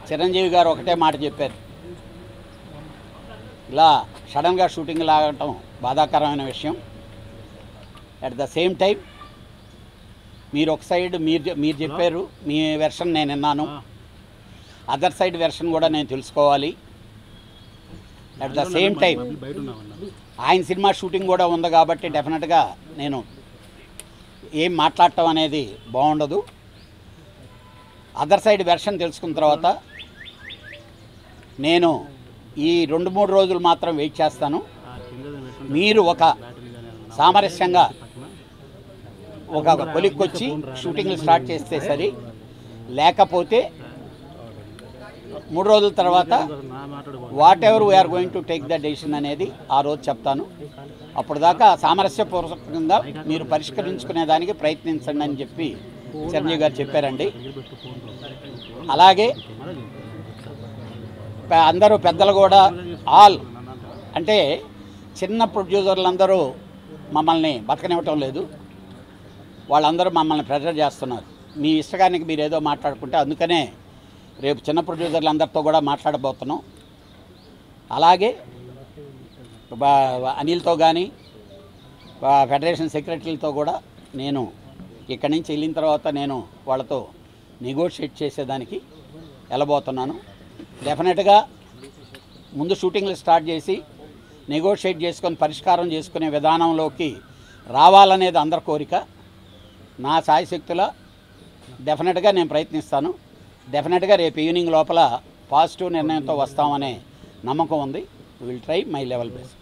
చిరంజీవి గారు ఒకటే మాట చెప్పారు, ఇలా సడన్గా షూటింగ్ లాగటం బాధాకరమైన విషయం. అట్ ద సేమ్ టైం మీరు ఒక సైడ్ మీరు చెప్పారు, మీ వెర్షన్ నేను విన్నాను, అదర్ సైడ్ వెర్షన్ కూడా నేను తెలుసుకోవాలి. అట్ ద సేమ్ టైం ఆయన సినిమా షూటింగ్ కూడా ఉంది కాబట్టి డెఫినెట్గా నేను ఏం మాట్లాడటం అనేది బాగుండదు. అదర్ సైడ్ వెర్షన్ తెలుసుకున్న తర్వాత నేను ఈ 2-3 రోజులు మాత్రం వెయిట్ చేస్తాను. మీరు ఒక సామరస్యంగా ఒక కొలిక్కొచ్చి షూటింగ్లు స్టార్ట్ చేస్తే సరి, లేకపోతే 3 రోజుల తర్వాత whatever we are going to take the decision అనేది ఆ రోజు చెప్తాను. అప్పుడు దాకా సామరస్యపూర్వకంగా మీరు పరిష్కరించుకునే దానికి ప్రయత్నించండి అని చెప్పి చిరంజీవి గారు చెప్పారండి. అలాగే అందరూ పెద్దలు కూడా ఆల్ అంటే చిన్న ప్రొడ్యూసర్లందరూ మమ్మల్ని బతకనివ్వటం లేదు, వాళ్ళందరూ మమ్మల్ని ప్రెజర్ చేస్తున్నారు. మీ ఇష్టగానికి మీరు ఏదో మాట్లాడుకుంటే అందుకనే రేపు చిన్న ప్రొడ్యూసర్లందరితో కూడా మాట్లాడబోతున్నాం. అలాగే అనిల్తో కానీ ఫెడరేషన్ సెక్రటరీలతో కూడా నేను ఇక్కడి నుంచి వెళ్ళిన తర్వాత నేను వాళ్ళతో నెగోషియేట్ చేసేదానికి వెళ్ళబోతున్నాను. డెఫినెట్గా ముందు షూటింగ్లు స్టార్ట్ చేసి నెగోషియేట్ చేసుకొని పరిష్కారం చేసుకునే విధానంలోకి రావాలనేది అందరి కోరిక. నా శాయశక్తుల డెఫినెట్గా నేను ప్రయత్నిస్తాను. డెఫినెట్గా రేపు ఈవినింగ్ లోపల పాజిటివ్ నిర్ణయంతో వస్తామనే నమ్మకం ఉంది. Will try my level best.